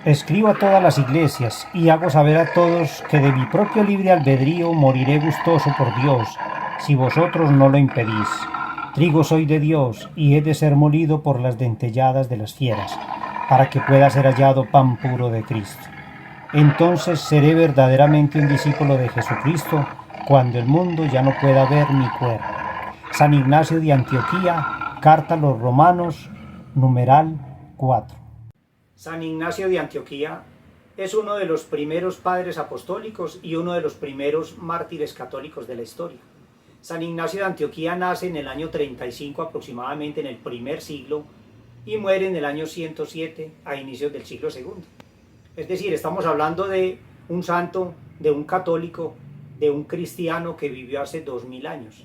Escribo a todas las iglesias y hago saber a todos que de mi propio libre albedrío moriré gustoso por Dios, si vosotros no lo impedís. Trigo soy de Dios y he de ser molido por las dentelladas de las fieras, para que pueda ser hallado pan puro de Cristo. Entonces seré verdaderamente un discípulo de Jesucristo cuando el mundo ya no pueda ver mi cuerpo. San Ignacio de Antioquía, Carta a los Romanos, numeral 4. San Ignacio de Antioquía es uno de los primeros padres apostólicos y uno de los primeros mártires católicos de la historia. San Ignacio de Antioquía nace en el año 35 aproximadamente, en el primer siglo, y muere en el año 107 a inicios del siglo II. Es decir, estamos hablando de un santo, de un católico, de un cristiano que vivió hace 2000 años.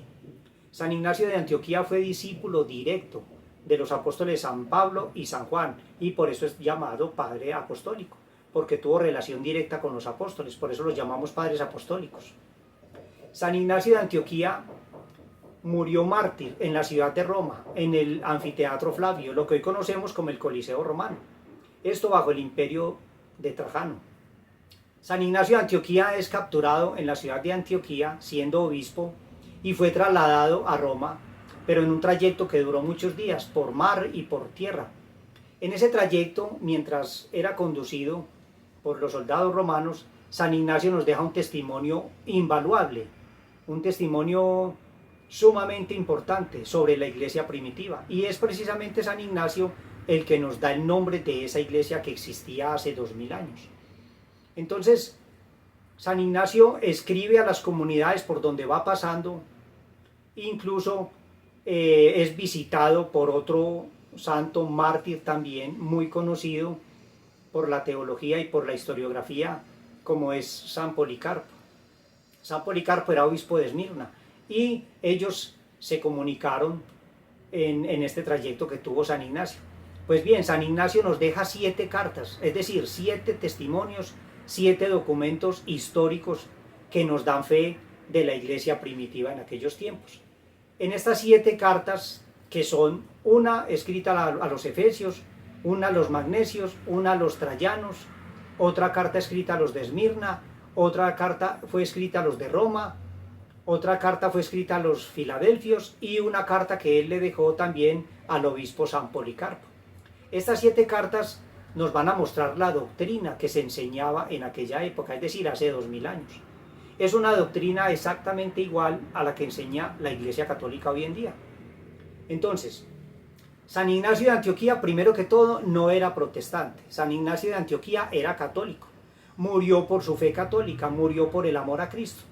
San Ignacio de Antioquía fue discípulo directo de los apóstoles San Pablo y San Juan, y por eso es llamado padre apostólico, porque tuvo relación directa con los apóstoles, por eso los llamamos padres apostólicos. San Ignacio de Antioquía murió mártir en la ciudad de Roma, en el anfiteatro Flavio, lo que hoy conocemos como el Coliseo Romano, esto bajo el imperio de Trajano. San Ignacio de Antioquía es capturado en la ciudad de Antioquía, siendo obispo, y fue trasladado a Roma, pero en un trayecto que duró muchos días, por mar y por tierra. En ese trayecto, mientras era conducido por los soldados romanos, San Ignacio nos deja un testimonio invaluable, un testimonio sumamente importante sobre la iglesia primitiva. Y es precisamente San Ignacio el que nos da el nombre de esa iglesia que existía hace 2000 años. Entonces, San Ignacio escribe a las comunidades por donde va pasando, incluso es visitado por otro santo mártir también muy conocido por la teología y por la historiografía, como es San Policarpo. San Policarpo era obispo de Esmirna y ellos se comunicaron en este trayecto que tuvo San Ignacio. Pues bien, San Ignacio nos deja 7 cartas, es decir, 7 testimonios, 7 documentos históricos que nos dan fe de la iglesia primitiva en aquellos tiempos. En estas 7 cartas, que son una escrita a los efesios, una a los magnesios, una a los trayanos, otra carta escrita a los de Esmirna, otra carta fue escrita a los de Roma, otra carta fue escrita a los filadelfios y una carta que él le dejó también al obispo San Policarpo. Estas 7 cartas nos van a mostrar la doctrina que se enseñaba en aquella época, es decir, hace 2000 años. Es una doctrina exactamente igual a la que enseña la Iglesia Católica hoy en día. Entonces, San Ignacio de Antioquía, primero que todo, no era protestante. San Ignacio de Antioquía era católico. Murió por su fe católica, murió por el amor a Cristo.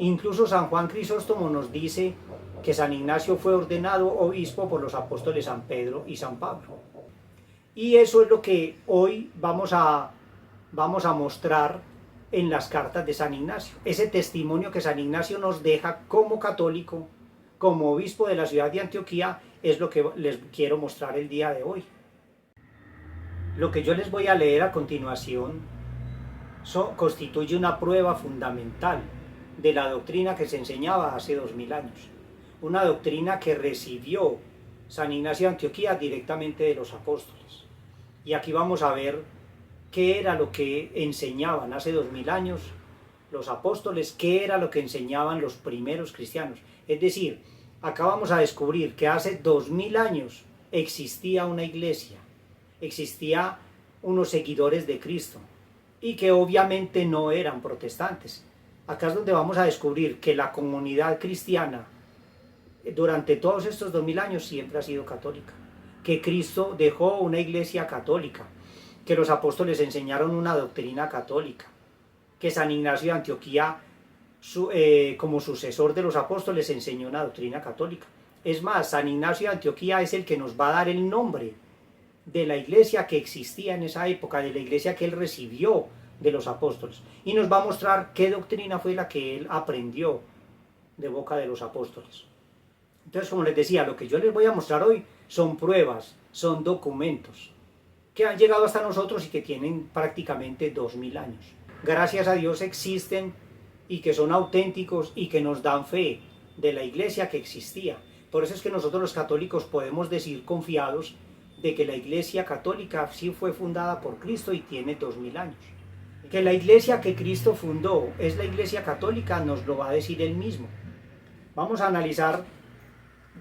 Incluso San Juan Crisóstomo nos dice que San Ignacio fue ordenado obispo por los apóstoles San Pedro y San Pablo. Y eso es lo que hoy vamos a mostrar en las cartas de San Ignacio. Ese testimonio que San Ignacio nos deja como católico, como obispo de la ciudad de Antioquía, es lo que les quiero mostrar el día de hoy. Lo que yo les voy a leer a continuación constituye una prueba fundamental de la doctrina que se enseñaba hace 2000 años. Una doctrina que recibió San Ignacio de Antioquía directamente de los apóstoles. Y aquí vamos a ver qué era lo que enseñaban hace 2000 años los apóstoles, qué era lo que enseñaban los primeros cristianos. Es decir, acá vamos a descubrir que hace 2000 años existía una iglesia, existía unos seguidores de Cristo y que obviamente no eran protestantes. Acá es donde vamos a descubrir que la comunidad cristiana durante todos estos 2000 años siempre ha sido católica, que Cristo dejó una iglesia católica, que los apóstoles enseñaron una doctrina católica, que San Ignacio de Antioquía, como sucesor de los apóstoles, enseñó una doctrina católica. Es más, San Ignacio de Antioquía es el que nos va a dar el nombre de la iglesia que existía en esa época, de la iglesia que él recibió de los apóstoles, y nos va a mostrar qué doctrina fue la que él aprendió de boca de los apóstoles. Entonces, como les decía, lo que yo les voy a mostrar hoy son pruebas, son documentos que han llegado hasta nosotros y que tienen prácticamente 2000 años. Gracias a Dios existen y que son auténticos y que nos dan fe de la iglesia que existía. Por eso es que nosotros los católicos podemos decir confiados de que la Iglesia Católica sí fue fundada por Cristo y tiene 2000 años. Que la Iglesia que Cristo fundó es la Iglesia Católica nos lo va a decir él mismo. Vamos a analizar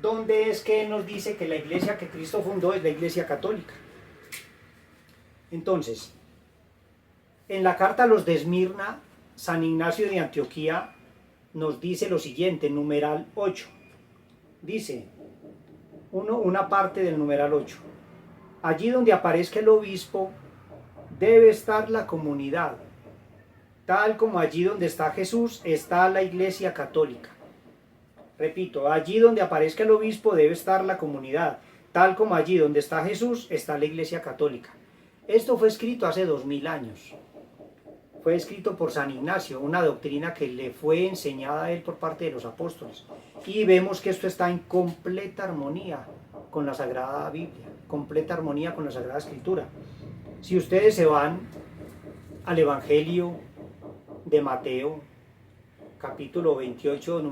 dónde es que él nos dice que la Iglesia que Cristo fundó es la Iglesia Católica. Entonces, en la carta a los de Esmirna, San Ignacio de Antioquía nos dice lo siguiente, numeral 8. Dice, una parte del numeral 8. Allí donde aparezca el obispo, debe estar la comunidad. Tal como allí donde está Jesús, está la Iglesia Católica. Repito, allí donde aparezca el obispo, debe estar la comunidad. Tal como allí donde está Jesús, está la Iglesia Católica. Esto fue escrito hace 2000 años. Fue escrito por San Ignacio, una doctrina que le fue enseñada a él por parte de los apóstoles. Y vemos que esto está en completa armonía con la Sagrada Biblia, completa armonía con la Sagrada Escritura. Si ustedes se van al Evangelio de Mateo, capítulo 28,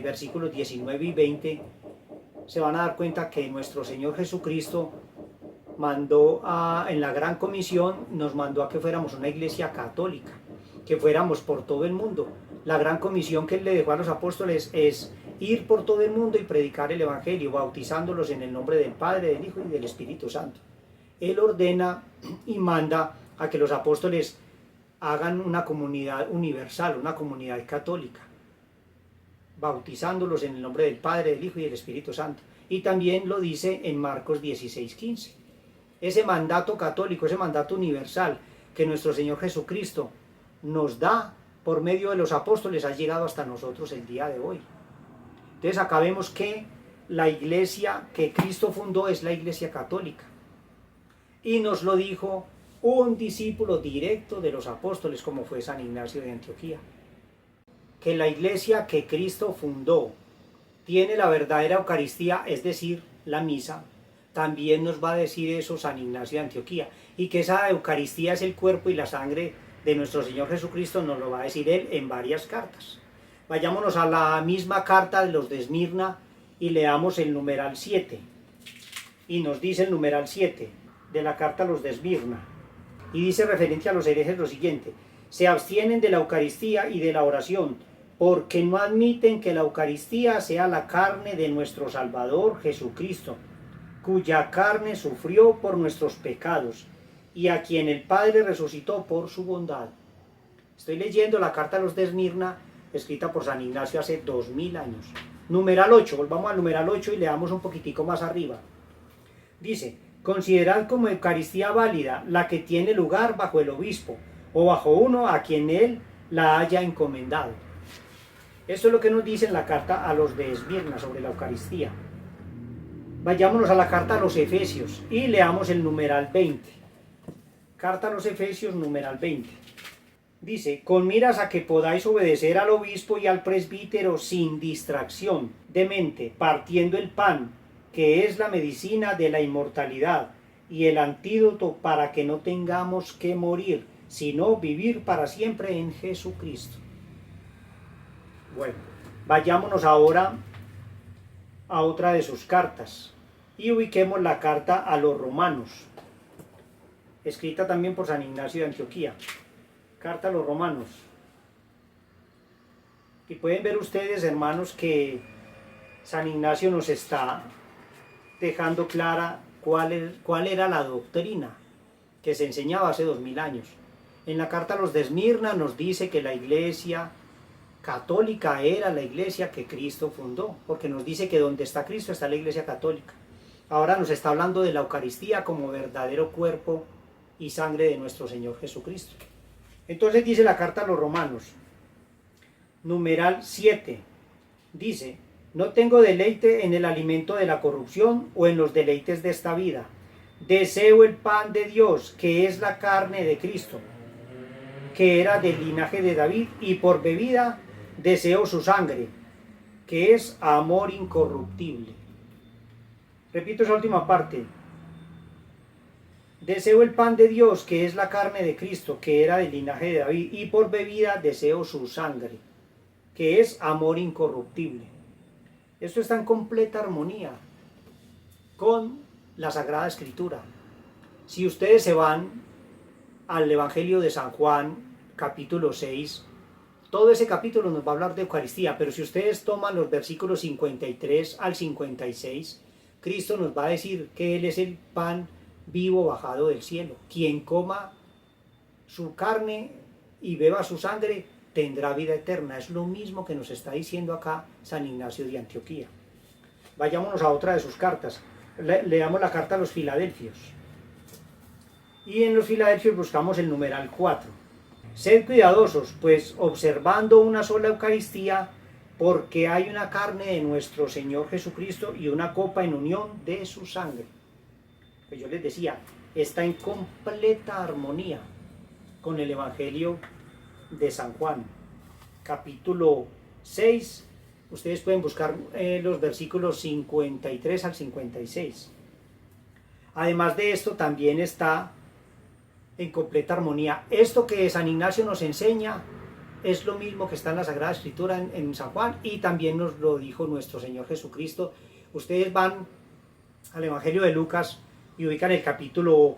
versículos 19 y 20, se van a dar cuenta que nuestro Señor Jesucristo en la gran comisión nos mandó a que fuéramos una iglesia católica, que fuéramos por todo el mundo. La gran comisión que él le dejó a los apóstoles es ir por todo el mundo y predicar el evangelio, bautizándolos en el nombre del Padre, del Hijo y del Espíritu Santo. Él ordena y manda a que los apóstoles hagan una comunidad universal, una comunidad católica, bautizándolos en el nombre del Padre, del Hijo y del Espíritu Santo. Y también lo dice en Marcos 16:15. Ese mandato católico, ese mandato universal que nuestro Señor Jesucristo nos da por medio de los apóstoles ha llegado hasta nosotros el día de hoy. Entonces acá vemos que la iglesia que Cristo fundó es la Iglesia Católica. Y nos lo dijo un discípulo directo de los apóstoles como fue San Ignacio de Antioquía. Que la iglesia que Cristo fundó tiene la verdadera Eucaristía, es decir, la misa. También nos va a decir eso San Ignacio de Antioquía, y que esa Eucaristía es el cuerpo y la sangre de nuestro Señor Jesucristo, nos lo va a decir él en varias cartas. Vayámonos a la misma carta de los de Esmirna y leamos el numeral 7. Y nos dice el numeral 7 de la carta a los de Esmirna. Y dice referente a los herejes lo siguiente: se abstienen de la Eucaristía y de la oración, porque no admiten que la Eucaristía sea la carne de nuestro Salvador Jesucristo, cuya carne sufrió por nuestros pecados, y a quien el Padre resucitó por su bondad. Estoy leyendo la carta a los de Esmirna, escrita por San Ignacio hace 2000 años. Numeral 8, volvamos al numeral 8 y leamos un poquitico más arriba. Dice, considerad como Eucaristía válida la que tiene lugar bajo el obispo, o bajo uno a quien él la haya encomendado. Esto es lo que nos dice en la carta a los de Esmirna sobre la Eucaristía. Vayámonos a la carta a los Efesios y leamos el numeral 20. Carta a los Efesios, numeral 20. Dice, con miras a que podáis obedecer al obispo y al presbítero sin distracción de mente, partiendo el pan, que es la medicina de la inmortalidad, y el antídoto para que no tengamos que morir, sino vivir para siempre en Jesucristo. Bueno, vayámonos ahora a otra de sus cartas y ubiquemos la carta a los romanos, escrita también por San Ignacio de Antioquía. Carta a los romanos. Y pueden ver ustedes, hermanos, que San Ignacio nos está dejando clara cuál era la doctrina que se enseñaba hace 2000 años. En la carta a los de Esmirna nos dice que la iglesia católica era la iglesia que Cristo fundó, porque nos dice que donde está Cristo está la iglesia católica. Ahora nos está hablando de la Eucaristía como verdadero cuerpo y sangre de nuestro Señor Jesucristo. Entonces dice la carta a los romanos, numeral 7, dice, no tengo deleite en el alimento de la corrupción o en los deleites de esta vida. Deseo el pan de Dios, que es la carne de Cristo, que era del linaje de David, y por bebida deseo su sangre, que es amor incorruptible. Repito esa última parte. Deseo el pan de Dios, que es la carne de Cristo, que era del linaje de David, y por bebida deseo su sangre, que es amor incorruptible. Esto está en completa armonía con la Sagrada Escritura. Si ustedes se van al Evangelio de San Juan, capítulo 6, todo ese capítulo nos va a hablar de Eucaristía, pero si ustedes toman los versículos 53 al 56, Cristo nos va a decir que Él es el pan vivo bajado del cielo. Quien coma su carne y beba su sangre tendrá vida eterna. Es lo mismo que nos está diciendo acá San Ignacio de Antioquía. Vayámonos a otra de sus cartas. Leamos la carta a los Filadelfios. Y en los Filadelfios buscamos el numeral 4. Sed cuidadosos, pues observando una sola Eucaristía, porque hay una carne de nuestro Señor Jesucristo y una copa en unión de su sangre. Pues yo les decía, está en completa armonía con el Evangelio de San Juan, capítulo 6. Ustedes pueden buscar los versículos 53 al 56. Además de esto, también está en completa armonía. Esto que San Ignacio nos enseña es lo mismo que está en la Sagrada Escritura en San Juan, y también nos lo dijo nuestro Señor Jesucristo. Ustedes van al Evangelio de Lucas y ubican el capítulo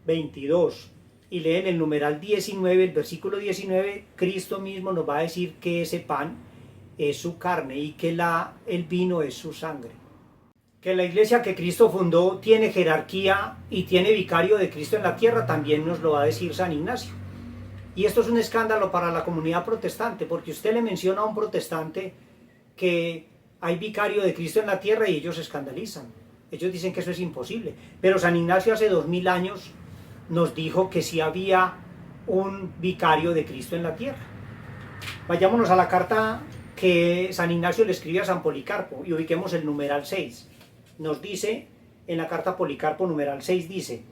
22 y leen el numeral 19, el versículo 19. Cristo mismo nos va a decir que ese pan es su carne y que el vino es su sangre. Que la iglesia que Cristo fundó tiene jerarquía y tiene vicario de Cristo en la tierra, también nos lo va a decir San Ignacio. Y esto es un escándalo para la comunidad protestante, porque usted le menciona a un protestante que hay vicario de Cristo en la tierra y ellos se escandalizan. Ellos dicen que eso es imposible. Pero San Ignacio hace 2000 años nos dijo que sí había un vicario de Cristo en la tierra. Vayámonos a la carta que San Ignacio le escribe a San Policarpo y ubiquemos el numeral 6. Nos dice en la carta Policarpo numeral 6, dice: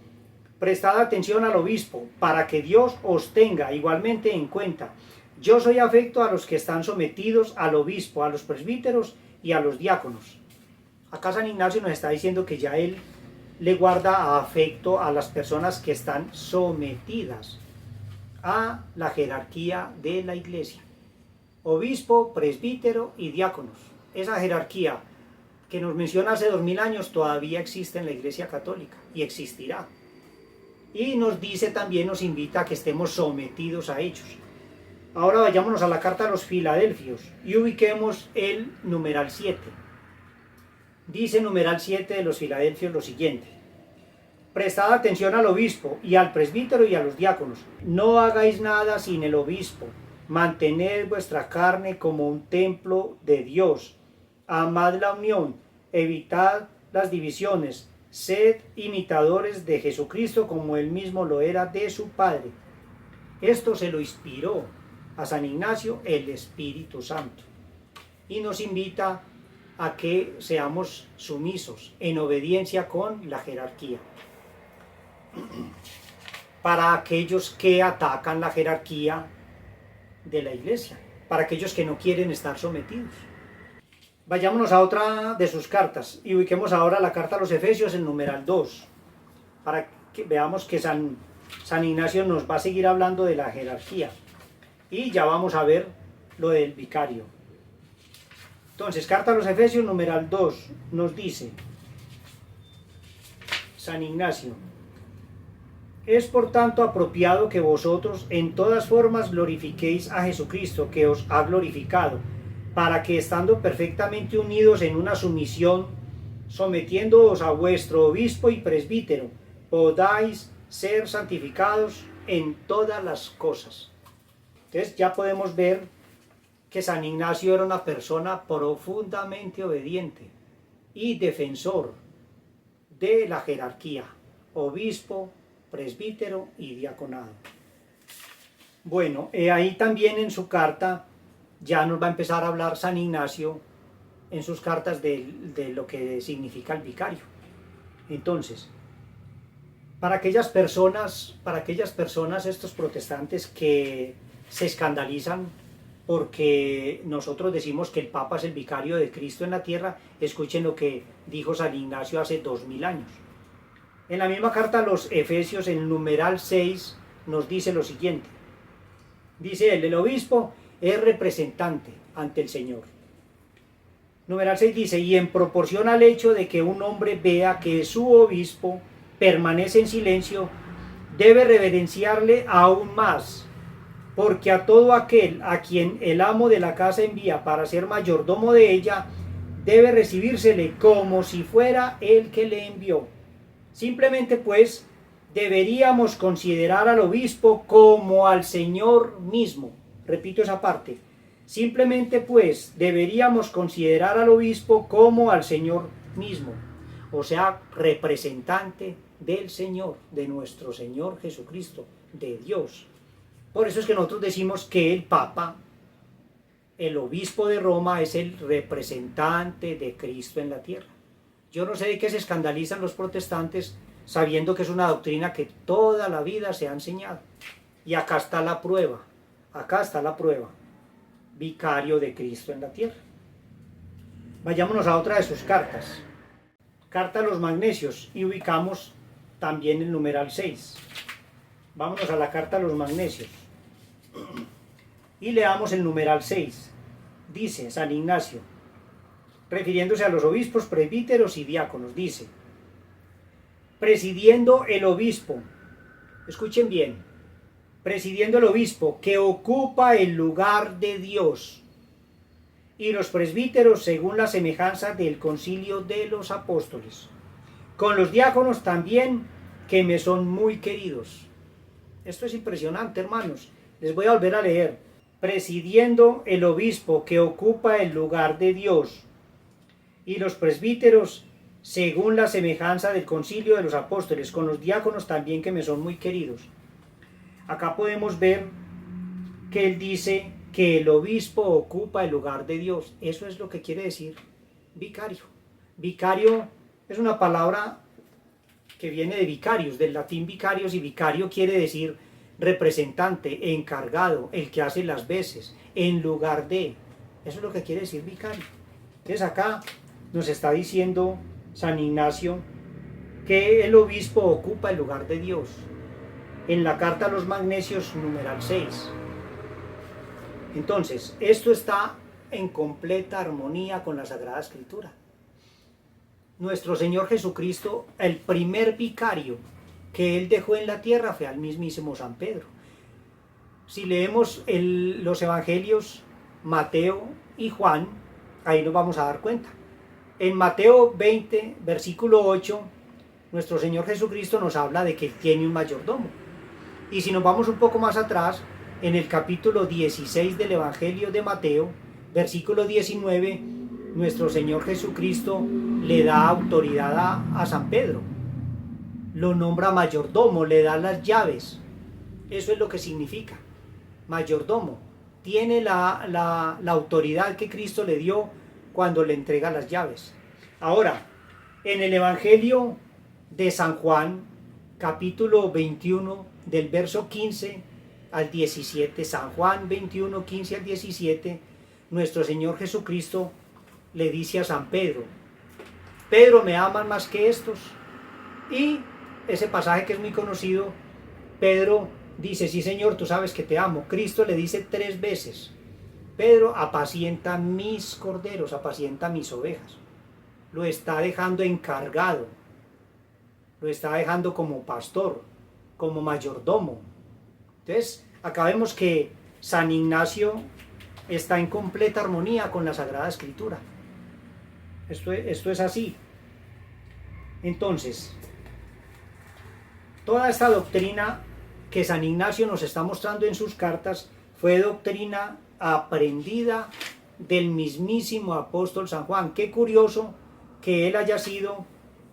prestad atención al obispo para que Dios os tenga igualmente en cuenta. Yo soy afecto a los que están sometidos al obispo, a los presbíteros y a los diáconos. Acá San Ignacio nos está diciendo que ya él le guarda afecto a las personas que están sometidas a la jerarquía de la iglesia. Obispo, presbítero y diáconos. Esa jerarquía que nos menciona hace 2000 años todavía existe en la Iglesia Católica y existirá. Y nos dice también, nos invita a que estemos sometidos a ellos. Ahora vayámonos a la carta a los Filadelfios y ubiquemos el numeral 7. Dice numeral 7 de los Filadelfios lo siguiente: prestad atención al obispo y al presbítero y a los diáconos. No hagáis nada sin el obispo. Mantened vuestra carne como un templo de Dios. Amad la unión, evitad las divisiones, sed imitadores de Jesucristo como él mismo lo era de su Padre. Esto se lo inspiró a San Ignacio el Espíritu Santo y nos invita a que seamos sumisos en obediencia con la jerarquía. Para aquellos que atacan la jerarquía de la iglesia, para aquellos que no quieren estar sometidos. Vayámonos a otra de sus cartas y ubiquemos ahora la carta a los Efesios en numeral 2, para que veamos que San Ignacio nos va a seguir hablando de la jerarquía y ya vamos a ver lo del vicario. Entonces, carta a los Efesios numeral 2 nos dice San Ignacio: es por tanto apropiado que vosotros en todas formas glorifiquéis a Jesucristo, que os ha glorificado, para que estando perfectamente unidos en una sumisión, sometiéndoos a vuestro obispo y presbítero, podáis ser santificados en todas las cosas. Entonces ya podemos ver que San Ignacio era una persona profundamente obediente y defensor de la jerarquía, obispo, presbítero y diaconado. Bueno, ahí también en su carta ya nos va a empezar a hablar San Ignacio en sus cartas de lo que significa el vicario. Entonces, para aquellas personas, estos protestantes que se escandalizan porque nosotros decimos que el Papa es el vicario de Cristo en la tierra, escuchen lo que dijo San Ignacio hace 2000 años. En la misma carta a los Efesios, en el numeral 6, nos dice lo siguiente. Dice él: el obispo es representante ante el Señor. Numeral 6 dice, y en proporción al hecho de que un hombre vea que su obispo permanece en silencio, debe reverenciarle aún más, porque a todo aquel a quien el amo de la casa envía para ser mayordomo de ella, debe recibírsele como si fuera el que le envió. Simplemente pues deberíamos considerar al obispo como al Señor mismo. Repito esa parte. Simplemente pues deberíamos considerar al obispo como al Señor mismo, o sea, representante del Señor, de nuestro Señor Jesucristo, de Dios. Por eso es que nosotros decimos que el Papa, el obispo de Roma, es el representante de Cristo en la tierra. Yo no sé de qué se escandalizan los protestantes sabiendo que es una doctrina que toda la vida se ha enseñado. Y acá está la prueba, vicario de Cristo en la tierra. Vayámonos a otra de sus cartas. Carta a los Magnesios, y ubicamos también el numeral 6. Vámonos a la carta a los Magnesios y leamos el numeral 6. Dice San Ignacio, refiriéndose a los obispos, presbíteros y diáconos, dice, presidiendo el obispo, escuchen bien, presidiendo el obispo que ocupa el lugar de Dios, y los presbíteros según la semejanza del concilio de los apóstoles, con los diáconos también que me son muy queridos. Esto es impresionante, hermanos. Les voy a volver a leer. Presidiendo el obispo que ocupa el lugar de Dios, y los presbíteros según la semejanza del concilio de los apóstoles, con los diáconos también que me son muy queridos. Acá podemos ver que él dice que el obispo ocupa el lugar de Dios. Eso es lo que quiere decir vicario. Vicario es una palabra que viene de vicarius, del latín vicarius, y vicario quiere decir representante, encargado, el que hace las veces, en lugar de. Eso es lo que quiere decir vicario. Entonces acá nos está diciendo San Ignacio que el obispo ocupa el lugar de Dios. En la carta a los Magnesios, numeral 6. Entonces, esto está en completa armonía con la Sagrada Escritura. Nuestro Señor Jesucristo, el primer vicario que Él dejó en la tierra fue al mismísimo San Pedro. Si leemos los evangelios Mateo y Juan, ahí nos vamos a dar cuenta. En Mateo 20, versículo 8, nuestro Señor Jesucristo nos habla de que Él tiene un mayordomo. Y si nos vamos un poco más atrás, en el capítulo 16 del Evangelio de Mateo, versículo 19, nuestro Señor Jesucristo le da autoridad a San Pedro. Lo nombra mayordomo, le da las llaves. Eso es lo que significa. Mayordomo. Tiene la autoridad que Cristo le dio cuando le entrega las llaves. Ahora, en el Evangelio de San Juan, capítulo 21, del verso 15 al 17, San Juan 21, 15 al 17, nuestro Señor Jesucristo le dice a San Pedro, Pedro, ¿me aman más que estos? Y ese pasaje que es muy conocido, Pedro dice, sí Señor, tú sabes que te amo. Cristo le dice 3 veces, Pedro, apacienta mis corderos, apacienta mis ovejas. Lo está dejando encargado, lo está dejando como pastor, como mayordomo. Entonces, acá vemos que San Ignacio está en completa armonía con la Sagrada Escritura. Esto es así. Entonces, toda esta doctrina que San Ignacio nos está mostrando en sus cartas fue doctrina aprendida del mismísimo apóstol San Juan. Qué curioso que él haya sido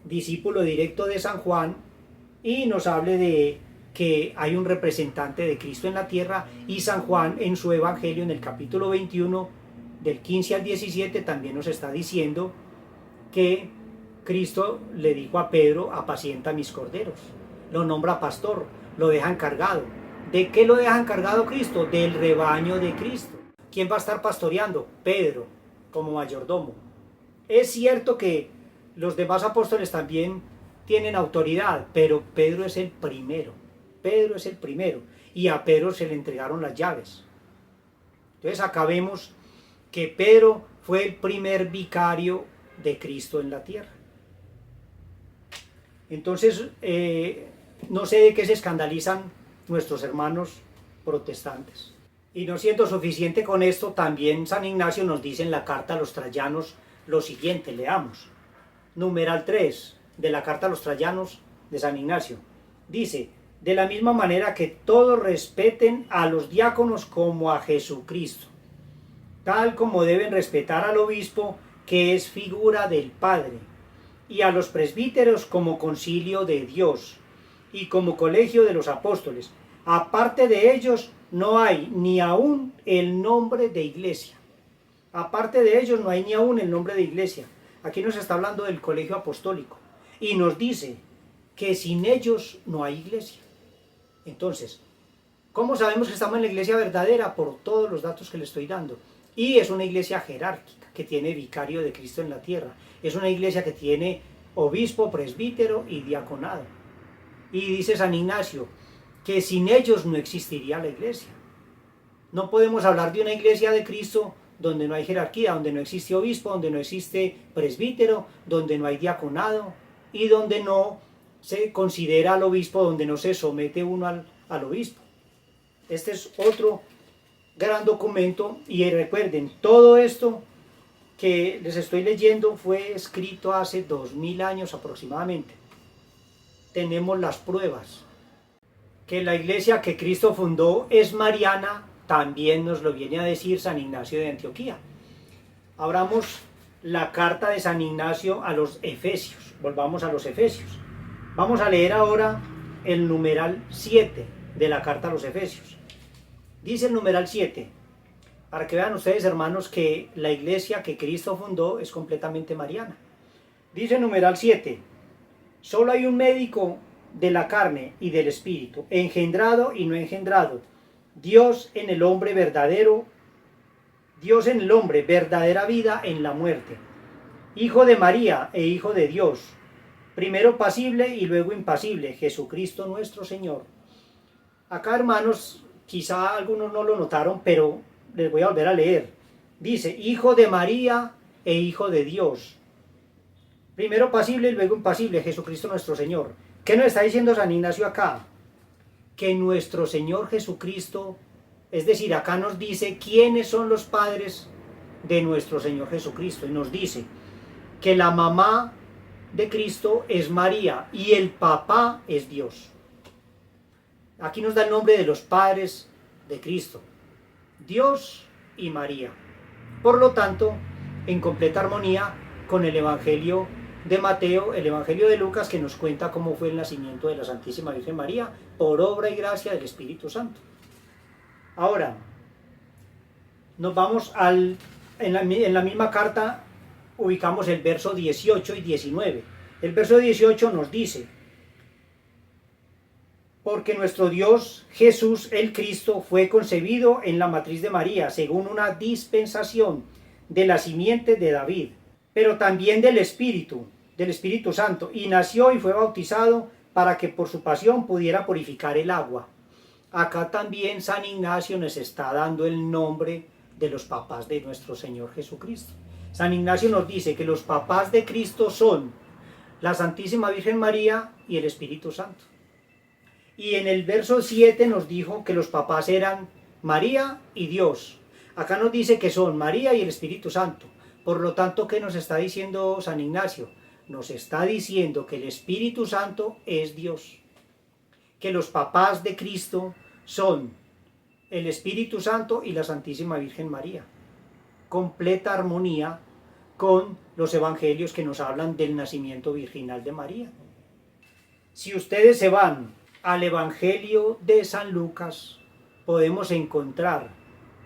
discípulo directo de San Juan y nos hable de que hay un representante de Cristo en la tierra, y San Juan en su Evangelio, en el capítulo 21, del 15 al 17, también nos está diciendo que Cristo le dijo a Pedro, apacienta mis corderos. Lo nombra pastor, lo deja encargado. ¿De qué lo deja encargado Cristo? Del rebaño de Cristo. ¿Quién va a estar pastoreando? Pedro, como mayordomo. Es cierto que los demás apóstoles también tienen autoridad, pero Pedro es el primero. Pedro es el primero. Y a Pedro se le entregaron las llaves. Entonces acá vemos que Pedro fue el primer vicario de Cristo en la tierra. Entonces, no sé de qué se escandalizan nuestros hermanos protestantes. Y no siendo suficiente con esto, también San Ignacio nos dice en la carta a los Trayanos lo siguiente, leamos. Numeral 3 de la carta a los Trayanos de San Ignacio. Dice, de la misma manera que todos respeten a los diáconos como a Jesucristo, tal como deben respetar al obispo, que es figura del Padre, y a los presbíteros como concilio de Dios, y como colegio de los apóstoles. Aparte de ellos no hay ni aún el nombre de iglesia. Aparte de ellos no hay ni aún el nombre de iglesia. Aquí nos está hablando del colegio apostólico. Y nos dice que sin ellos no hay iglesia. Entonces, ¿cómo sabemos que estamos en la iglesia verdadera? Por todos los datos que le estoy dando. Y es una iglesia jerárquica, que tiene vicario de Cristo en la tierra. Es una iglesia que tiene obispo, presbítero y diaconado. Y dice San Ignacio que sin ellos no existiría la iglesia. No podemos hablar de una iglesia de Cristo donde no hay jerarquía, donde no existe obispo, donde no existe presbítero, donde no hay diaconado y donde no se considera al obispo, donde no se somete uno al obispo. Este es otro gran documento y recuerden, todo esto que les estoy leyendo fue escrito hace 2000 años aproximadamente. Tenemos las pruebas. Que la iglesia que Cristo fundó es mariana, también nos lo viene a decir San Ignacio de Antioquía. Abramos la carta de San Ignacio a los Efesios. Volvamos a los Efesios. Vamos a leer ahora el numeral 7 de la carta a los Efesios. Dice el numeral 7, para que vean ustedes, hermanos, que la iglesia que Cristo fundó es completamente mariana. Dice el numeral 7, solo hay un médico de la carne y del espíritu, engendrado y no engendrado, Dios en el hombre verdadero, Dios en el hombre, verdadera vida en la muerte, Hijo de María e Hijo de Dios, primero pasible y luego impasible, Jesucristo nuestro Señor. Acá, hermanos, quizá algunos no lo notaron, pero les voy a volver a leer. Dice, Hijo de María e Hijo de Dios, primero pasible y luego impasible, Jesucristo nuestro Señor. ¿Qué nos está diciendo San Ignacio acá? Que nuestro Señor Jesucristo, es decir, acá nos dice quiénes son los padres de nuestro Señor Jesucristo. Y nos dice que la mamá de Cristo es María y el papá es Dios. Aquí nos da el nombre de los padres de Cristo, Dios y María. Por lo tanto, en completa armonía con el Evangelio de Mateo, el Evangelio de Lucas, que nos cuenta cómo fue el nacimiento de la Santísima Virgen María por obra y gracia del Espíritu Santo. Ahora, nos vamos en la misma carta, ubicamos el verso 18 y 19. El verso 18 nos dice, porque nuestro Dios Jesús el Cristo fue concebido en la matriz de María, según una dispensación de la simiente de David, pero también del Espíritu Santo, y nació y fue bautizado para que por su pasión pudiera purificar el agua. Acá también San Ignacio nos está dando el nombre de los papás de nuestro Señor Jesucristo. San Ignacio nos dice que los papás de Cristo son la Santísima Virgen María y el Espíritu Santo. Y en el verso 7 nos dijo que los papás eran María y Dios. Acá nos dice que son María y el Espíritu Santo. Por lo tanto, ¿qué nos está diciendo San Ignacio? Nos está diciendo que el Espíritu Santo es Dios. Que los papás de Cristo son el Espíritu Santo y la Santísima Virgen María. Completa armonía con los evangelios que nos hablan del nacimiento virginal de María. Si ustedes se van al Evangelio de San Lucas, podemos encontrar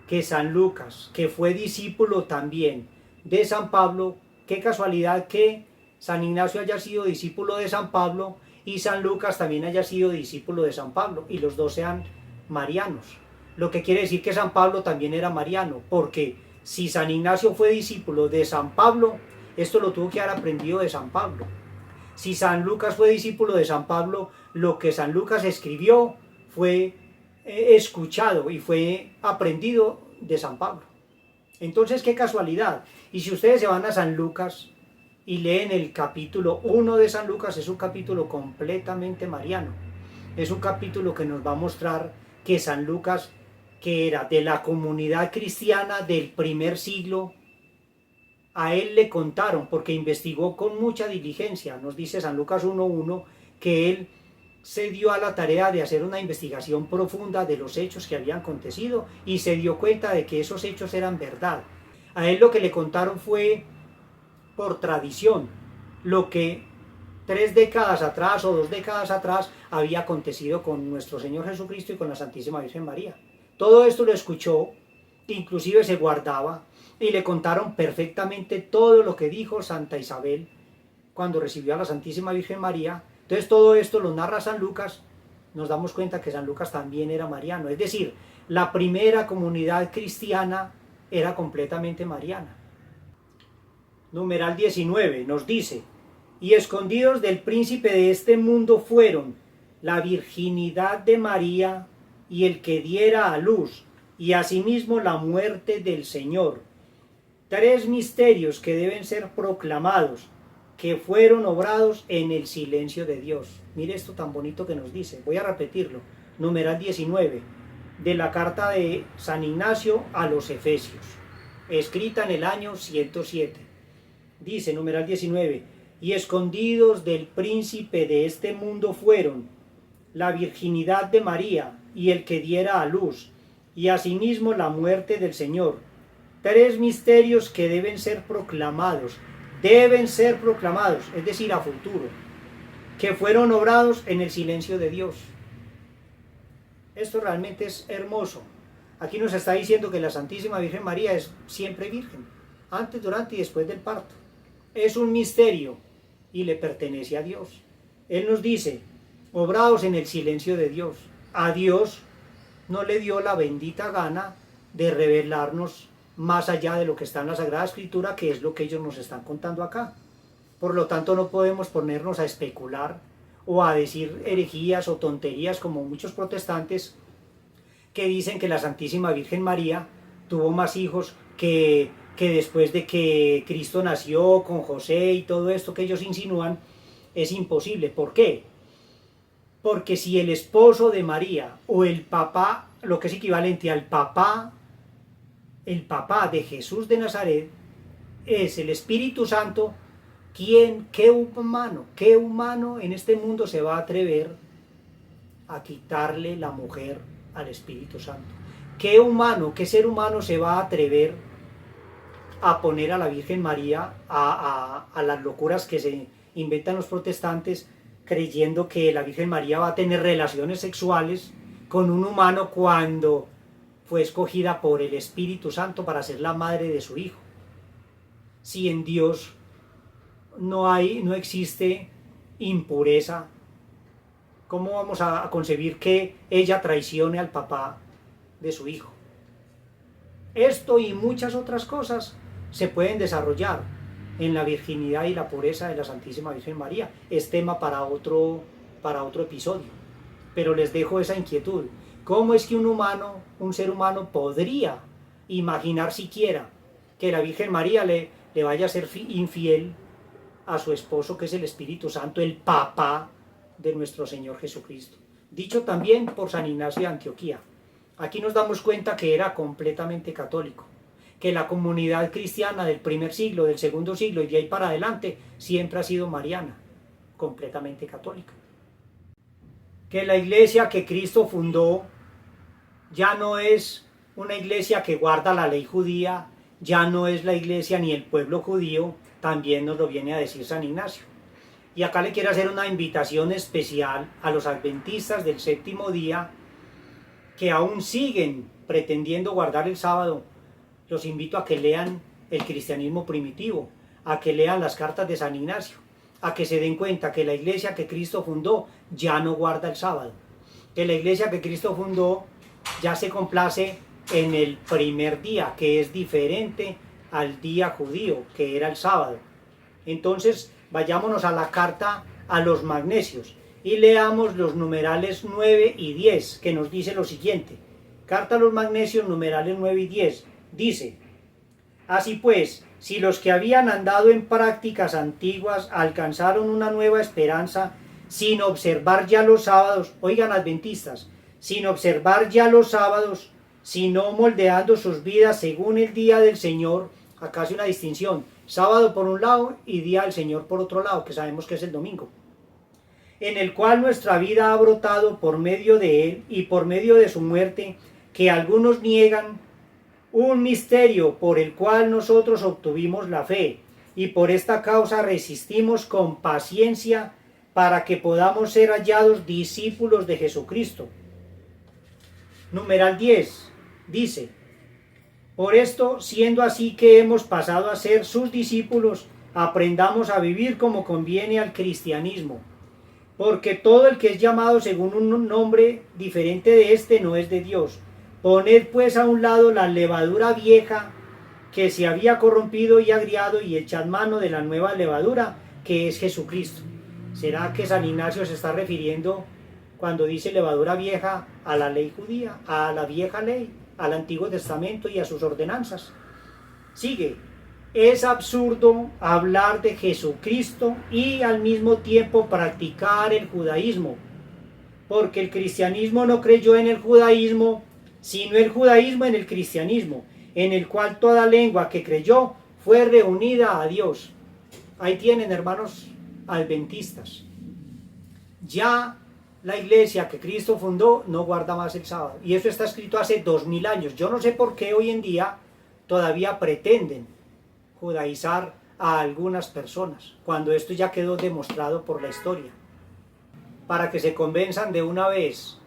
que San Lucas, que fue discípulo también de San Pablo, qué casualidad que San Ignacio haya sido discípulo de San Pablo y San Lucas también haya sido discípulo de San Pablo, y los dos sean marianos. Lo que quiere decir que San Pablo también era mariano, porque si San Ignacio fue discípulo de San Pablo, esto lo tuvo que haber aprendido de San Pablo. Si San Lucas fue discípulo de San Pablo, lo que San Lucas escribió fue escuchado y fue aprendido de San Pablo. Entonces, qué casualidad. Y si ustedes se van a San Lucas y leen el capítulo 1 de San Lucas, es un capítulo completamente mariano. Es un capítulo que nos va a mostrar que San Lucas, que era de la comunidad cristiana del primer siglo, a él le contaron, porque investigó con mucha diligencia. Nos dice San Lucas 1.1 que él se dio a la tarea de hacer una investigación profunda de los hechos que habían acontecido y se dio cuenta de que esos hechos eran verdad. A él lo que le contaron fue por tradición, lo que 3 décadas atrás o 2 décadas atrás había acontecido con nuestro Señor Jesucristo y con la Santísima Virgen María. Todo esto lo escuchó, inclusive se guardaba, y le contaron perfectamente todo lo que dijo Santa Isabel cuando recibió a la Santísima Virgen María. Entonces todo esto lo narra San Lucas. Nos damos cuenta que San Lucas también era mariano, es decir, la primera comunidad cristiana era completamente mariana. Numeral 19 nos dice: y escondidos del príncipe de este mundo fueron la virginidad de María y el que diera a luz, y asimismo la muerte del Señor. 3 misterios que deben ser proclamados, que fueron obrados en el silencio de Dios. Mire esto tan bonito que nos dice. Voy a repetirlo. Numeral 19 de la carta de San Ignacio a los Efesios, escrita en el año 107. Dice, numeral 19: y escondidos del príncipe de este mundo fueron la virginidad de María y el que diera a luz, y asimismo la muerte del Señor. 3 misterios que deben ser proclamados, es decir, a futuro, que fueron obrados en el silencio de Dios. Esto realmente es hermoso. Aquí nos está diciendo que la Santísima Virgen María es siempre virgen, antes, durante y después del parto. Es un misterio y le pertenece a Dios. Él nos dice, obrados en el silencio de Dios. A Dios no le dio la bendita gana de revelarnos más allá de lo que está en la Sagrada Escritura, que es lo que ellos nos están contando acá. Por lo tanto, no podemos ponernos a especular o a decir herejías o tonterías como muchos protestantes que dicen que la Santísima Virgen María tuvo más hijos que después de que Cristo nació con José y todo esto que ellos insinúan. Es imposible. ¿Por qué? Porque si el esposo de María o el papá, lo que es equivalente al papá, el papá de Jesús de Nazaret, es el Espíritu Santo, qué humano en este mundo se va a atrever a quitarle la mujer al Espíritu Santo? ¿Qué ser humano se va a atrever a poner a la Virgen María a las locuras que se inventan los protestantes, creyendo que la Virgen María va a tener relaciones sexuales con un humano cuando fue escogida por el Espíritu Santo para ser la madre de su hijo? Si en Dios no existe impureza, ¿cómo vamos a concebir que ella traicione al papá de su hijo? Esto y muchas otras cosas se pueden desarrollar en la virginidad y la pureza de la Santísima Virgen María. Es tema para otro episodio, pero les dejo esa inquietud. ¿Cómo es que un ser humano podría imaginar siquiera que la Virgen María le vaya a ser infiel a su esposo, que es el Espíritu Santo, el papá de nuestro Señor Jesucristo? Dicho también por San Ignacio de Antioquía. Aquí nos damos cuenta que era completamente católico, que la comunidad cristiana del primer siglo, del segundo siglo y de ahí para adelante siempre ha sido mariana, completamente católica. Que la iglesia que Cristo fundó ya no es una iglesia que guarda la ley judía, ya no es la iglesia ni el pueblo judío, también nos lo viene a decir San Ignacio. Y acá le quiero hacer una invitación especial a los adventistas del séptimo día que aún siguen pretendiendo guardar el sábado. Los invito a que lean el cristianismo primitivo, a que lean las cartas de San Ignacio, a que se den cuenta que la iglesia que Cristo fundó ya no guarda el sábado, que la iglesia que Cristo fundó ya se complace en el primer día, que es diferente al día judío, que era el sábado. Entonces, vayámonos a la carta a los magnesios y leamos los numerales 9 y 10, que nos dice lo siguiente. Carta a los magnesios, numerales 9 y 10, dice: Así pues, si los que habían andado en prácticas antiguas alcanzaron una nueva esperanza sin observar ya los sábados, oigan adventistas, sin observar ya los sábados, sino moldeando sus vidas según el día del Señor, acá hace una distinción, sábado por un lado y día del Señor por otro lado, que sabemos que es el domingo, en el cual nuestra vida ha brotado por medio de Él y por medio de su muerte, que algunos niegan, un misterio por el cual nosotros obtuvimos la fe, y por esta causa resistimos con paciencia para que podamos ser hallados discípulos de Jesucristo. Numeral 10 dice: por esto, siendo así que hemos pasado a ser sus discípulos, aprendamos a vivir como conviene al cristianismo, porque todo el que es llamado según un nombre diferente de este no es de Dios. Poned pues a un lado la levadura vieja que se había corrompido y agriado, y echad mano de la nueva levadura, que es Jesucristo. ¿Será que San Ignacio se está refiriendo, cuando dice levadura vieja, a la ley judía, a la vieja ley, al Antiguo Testamento y a sus ordenanzas? Sigue: es absurdo hablar de Jesucristo y al mismo tiempo practicar el judaísmo, porque el cristianismo no creyó en el judaísmo, sino el judaísmo en el cristianismo, en el cual toda lengua que creyó fue reunida a Dios. Ahí tienen, hermanos adventistas. Ya la iglesia que Cristo fundó no guarda más el sábado, y eso está escrito hace 2000 años. Yo no sé por qué hoy en día todavía pretenden judaizar a algunas personas, cuando esto ya quedó demostrado por la historia, para que se convenzan de una vez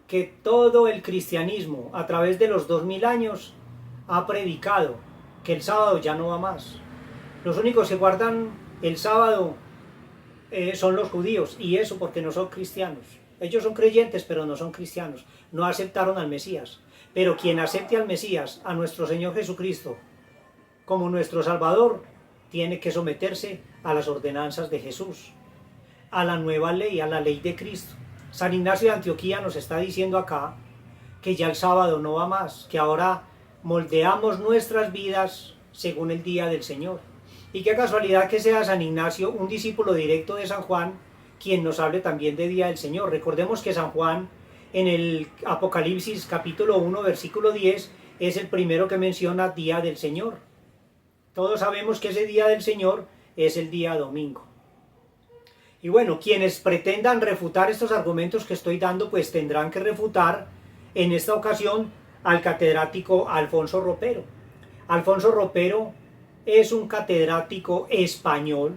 que todo el cristianismo a través de los 2000 años ha predicado que el sábado ya no va más. Los únicos que guardan el sábado son los judíos, y eso porque no son cristianos. Ellos son creyentes, pero no son cristianos, no aceptaron al Mesías. Pero quien acepte al Mesías, a nuestro Señor Jesucristo, como nuestro Salvador, tiene que someterse a las ordenanzas de Jesús, a la nueva ley, a la ley de Cristo. San Ignacio de Antioquía nos está diciendo acá que ya el sábado no va más, que ahora moldeamos nuestras vidas según el día del Señor. Y qué casualidad que sea San Ignacio, un discípulo directo de San Juan, quien nos hable también de día del Señor. Recordemos que San Juan, en el Apocalipsis capítulo 1 versículo 10, es el primero que menciona día del Señor. Todos sabemos que ese día del Señor es el día domingo. Y bueno, quienes pretendan refutar estos argumentos que estoy dando, pues tendrán que refutar en esta ocasión al catedrático Alfonso Ropero. Alfonso Ropero es un catedrático español,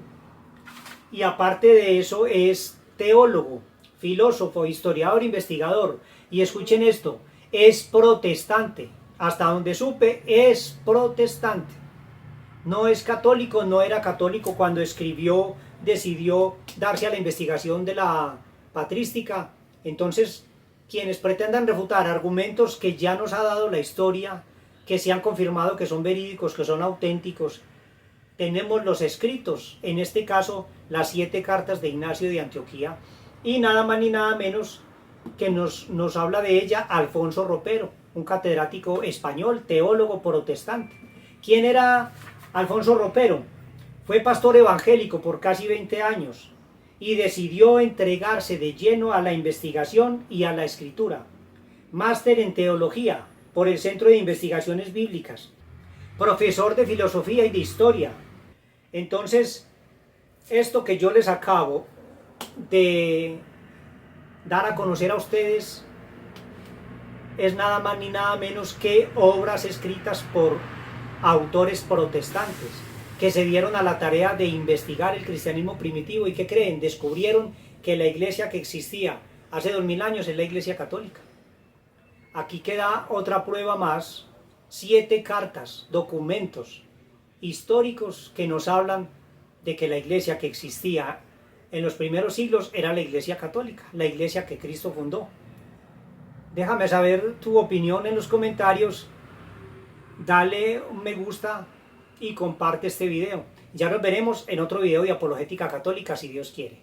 y aparte de eso es teólogo, filósofo, historiador, investigador. Y escuchen esto, es protestante. Hasta donde supe, es protestante. No es católico, no era católico cuando decidió darse a la investigación de la patrística. Entonces, quienes pretendan refutar argumentos que ya nos ha dado la historia, que se han confirmado que son verídicos, que son auténticos, tenemos los escritos, en este caso las 7 cartas de Ignacio de Antioquía, y nada más ni nada menos que nos habla de ella Alfonso Ropero, un catedrático español, teólogo protestante. ¿Quién era Alfonso Ropero? Fue pastor evangélico por casi 20 años y decidió entregarse de lleno a la investigación y a la escritura. Máster en teología por el Centro de Investigaciones Bíblicas, profesor de filosofía y de historia. Entonces, esto que yo les acabo de dar a conocer a ustedes es nada más ni nada menos que obras escritas por autores protestantes que se dieron a la tarea de investigar el cristianismo primitivo, y que creen, descubrieron que la iglesia que existía hace 2000 años es la iglesia católica. Aquí queda otra prueba más: 7 cartas, documentos históricos que nos hablan de que la iglesia que existía en los primeros siglos era la iglesia católica, la iglesia que Cristo fundó. Déjame saber tu opinión en los comentarios, dale un me gusta y comparte este video. Ya nos veremos en otro video de apologética católica, si Dios quiere.